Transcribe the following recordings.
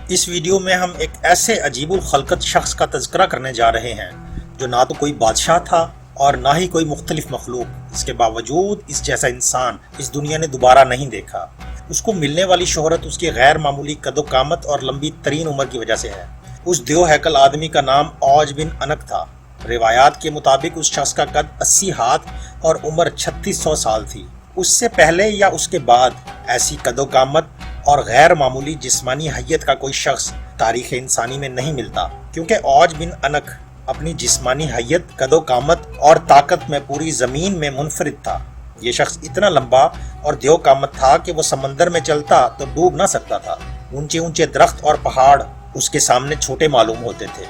اس video میں ہم ایک ایسے عجیب الخلقت شخص کا تذکرہ کرنے جا رہے ہیں جو نہ تو کوئی بادشاہ تھا اور نہ ہی کوئی مختلف مخلوق۔ اس کے باوجود اس جیسا انسان اس دنیا نے دوبارہ نہیں دیکھا۔ اس کو ملنے والی شہرت اس کی غیر معمولی قد و قامت اور لمبی ترین عمر کی وجہ سے ہے۔ اس دیو ہیکل آدمی کا نام اوج بن انک تھا۔ روایات کے مطابق اس شخص کا قد 80 ہاتھ اور عمر 3600 سال تھی۔ اس سے پہلے یا اس کے بعد ایسی قد و قامت اور غیر معمولی جسمانی حیت کا کوئی شخص تاریخ انسانی میں نہیں ملتا، کیونکہ اوج بن انک اپنی جسمانی حیت، قد و قامت اور طاقت میں پوری زمین میں منفرد تھا۔ یہ شخص اتنا لمبا اور دیو قامت تھا کہ وہ سمندر میں چلتا تو ڈوب نہ سکتا تھا۔ اونچے اونچے درخت اور پہاڑ اس کے سامنے چھوٹے معلوم ہوتے تھے۔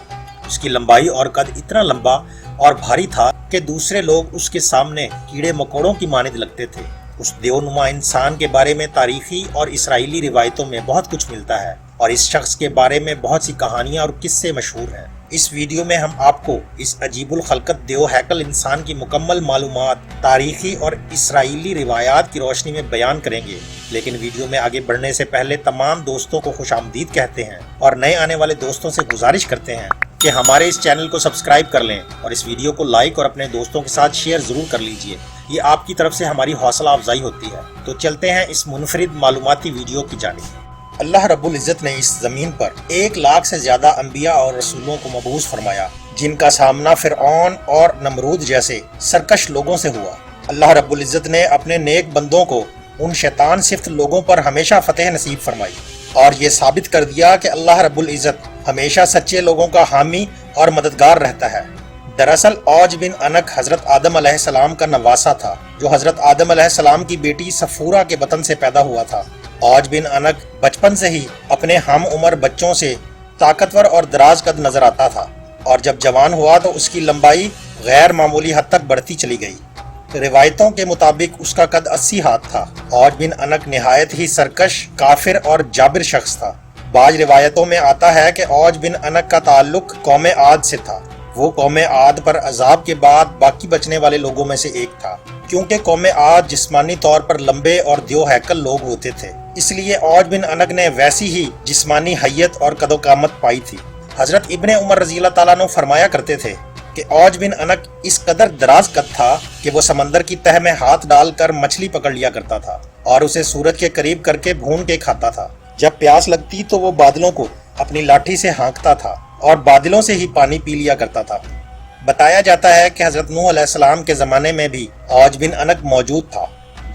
اس کی لمبائی اور قد اتنا لمبا اور بھاری تھا کہ دوسرے لوگ اس کے سامنے کیڑے مکوڑوں کی مانند لگتے تھے۔ اس دیو نما انسان کے بارے میں تاریخی اور اسرائیلی روایتوں میں بہت کچھ ملتا ہے، اور اس شخص کے بارے میں بہت سی کہانیاں اور قصے مشہور ہیں۔ اس ویڈیو میں ہم آپ کو اس عجیب الخلقت دیو ہیکل انسان کی مکمل معلومات تاریخی اور اسرائیلی روایات کی روشنی میں بیان کریں گے۔ لیکن ویڈیو میں آگے بڑھنے سے پہلے تمام دوستوں کو خوش آمدید کہتے ہیں، اور نئے آنے والے دوستوں سے گزارش کرتے ہیں کہ ہمارے اس چینل کو سبسکرائب کر لیں اور اس ویڈیو کو لائک اور اپنے دوستوں کے ساتھ شیئر ضرور کر لیجئے۔ یہ آپ کی طرف سے ہماری حوصلہ افزائی ہوتی ہے۔ تو چلتے ہیں اس منفرد معلوماتی ویڈیو کی جانب۔ اللہ رب العزت نے اس زمین پر 1 لاکھ سے زیادہ انبیاء اور رسولوں کو مبعوث فرمایا، جن کا سامنا فرعون اور نمرود جیسے سرکش لوگوں سے ہوا۔ اللہ رب العزت نے اپنے نیک بندوں کو ان شیطان صفت لوگوں پر ہمیشہ فتح نصیب فرمائی، اور یہ ثابت کر دیا کہ اللہ رب العزت ہمیشہ سچے لوگوں کا حامی اور مددگار رہتا ہے۔ دراصل اوج بن انک حضرت آدم علیہ السلام کا نواسہ تھا، جو حضرت آدم علیہ السلام کی بیٹی صفورہ کے بطن سے پیدا ہوا تھا۔ اوج بن انک بچپن سے ہی اپنے ہم عمر بچوں سے طاقتور اور دراز قد نظر آتا تھا، اور جب جوان ہوا تو اس کی لمبائی غیر معمولی حد تک بڑھتی چلی گئی۔ روایتوں کے مطابق اس کا قد 80 ہاتھ تھا۔ اوج بن انک نہایت ہی سرکش، کافر اور جابر شخص تھا۔ بعض روایتوں میں آتا ہے کہ اوج بن انک کا تعلق قوم عاد سے تھا۔ وہ قوم عاد پر عذاب کے بعد باقی بچنے والے لوگوں میں سے ایک تھا، کیونکہ قوم عاد جسمانی طور پر لمبے اور دیو ہیکل لوگ ہوتے تھے، اس لیے اوج بن انک نے ویسی ہی جسمانی حیت اور قد و قامت پائی تھی۔ حضرت ابن عمر رضی اللہ تعالیٰ عنہ فرمایا کرتے تھے کہ اوج بن انک اس قدر دراز قد تھا کہ وہ سمندر کی تہ میں ہاتھ ڈال کر مچھلی پکڑ لیا کرتا تھا، اور اسے سورج کے قریب کر کے بھون کے کھاتا تھا۔ جب پیاس لگتی تو وہ بادلوں کو اپنی لاٹھی سے ہانکتا تھا اور بادلوں سے ہی پانی پی لیا کرتا تھا۔ بتایا جاتا ہے کہ حضرت نوح علیہ السلام کے زمانے میں بھی اوج بن انک موجود تھا۔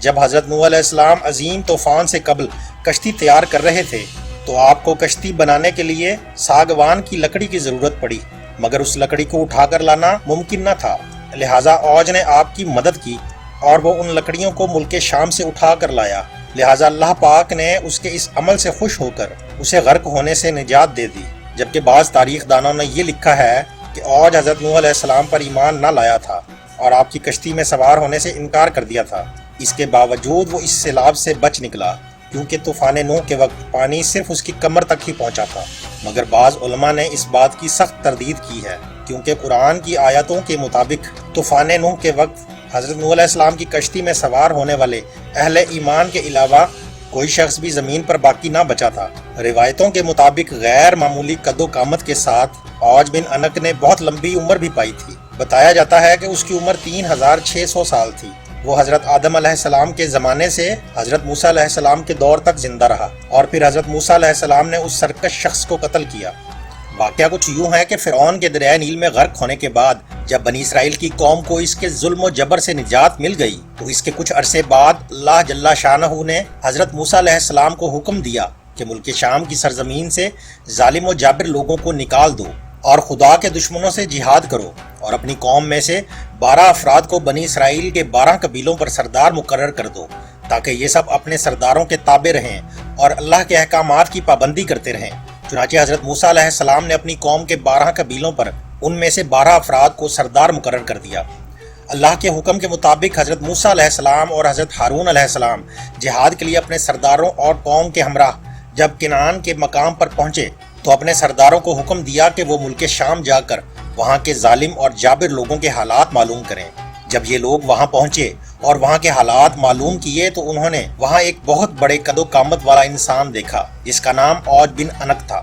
جب حضرت نوح علیہ السلام عظیم طوفان سے قبل کشتی تیار کر رہے تھے تو آپ کو کشتی بنانے کے لیے ساگوان کی لکڑی کی ضرورت پڑی، مگر اس لکڑی کو اٹھا کر لانا ممکن نہ تھا، لہٰذا اوج نے آپ کی مدد کی اور وہ ان لکڑیوں کو ملک شام سے اٹھا کر لایا۔ لہٰذا اللہ پاک نے اس کے اس عمل سے خوش ہو کر اسے غرق ہونے سے نجات دے دی، جبکہ بعض تاریخ دانوں نے یہ لکھا ہے کہ اوج حضرت نوح علیہ السلام پر ایمان نہ لایا تھا اور آپ کی کشتی میں سوار ہونے سے انکار کر دیا تھا۔ اس کے باوجود وہ اس سیلاب سے بچ نکلا، کیونکہ طوفان نوح کے وقت پانی صرف اس کی کمر تک ہی پہنچا تھا۔ مگر بعض علماء نے اس بات کی سخت تردید کی ہے، کیونکہ قرآن کی آیتوں کے مطابق طوفان نوح کے وقت حضرت نوح علیہ السلام کی کشتی میں سوار ہونے والے اہل ایمان کے علاوہ کوئی شخص بھی زمین پر باقی نہ بچا تھا۔ روایتوں کے مطابق غیر معمولی قد و قامت کے ساتھ اوج بن انک نے بہت لمبی عمر بھی پائی تھی۔ بتایا جاتا ہے کہ اس کی عمر 3600 سال تھی۔ وہ حضرت آدم علیہ السلام کے زمانے سے حضرت موسیٰ علیہ السلام کے دور تک زندہ رہا، اور پھر حضرت موسیٰ علیہ السلام نے اس سرکش شخص کو قتل کیا۔ واقعہ کچھ یوں ہے کہ فرعون کے دریائے نیل میں غرق ہونے کے بعد جب بنی اسرائیل کی قوم کو اس کے ظلم و جبر سے نجات مل گئی تو اس کے کچھ عرصے بعد اللہ جل شانہ نے حضرت موسیٰ علیہ السلام کو حکم دیا کہ ملک شام کی سرزمین سے ظالم و جابر لوگوں کو نکال دو اور خدا کے دشمنوں سے جہاد کرو، اور اپنی قوم میں سے 12 افراد کو بنی اسرائیل کے 12 قبیلوں پر سردار مقرر کر دو، تاکہ یہ سب اپنے سرداروں کے تابع رہیں اور اللہ کے احکامات کی پابندی کرتے رہیں۔ چنانچہ حضرت موسیٰ علیہ السلام نے اپنی قوم کے 12 قبیلوں پر ان میں سے 12 افراد کو سردار مقرر کر دیا۔ اللہ کے حکم کے مطابق حضرت موسیٰ علیہ السلام اور حضرت ہارون علیہ السلام جہاد کے لیے اپنے سرداروں اور قوم کے ہمراہ جب کنعان کے مقام پر پہنچے تو اپنے سرداروں کو حکم دیا کہ وہ ملک شام جا کر وہاں کے ظالم اور جابر لوگوں کے حالات معلوم کریں۔ جب یہ لوگ وہاں پہنچے اور وہاں کے حالات معلوم کیے تو انہوں نے وہاں ایک بہت بڑے قد و قامت والا انسان دیکھا جس کا نام اوج بن انک تھا۔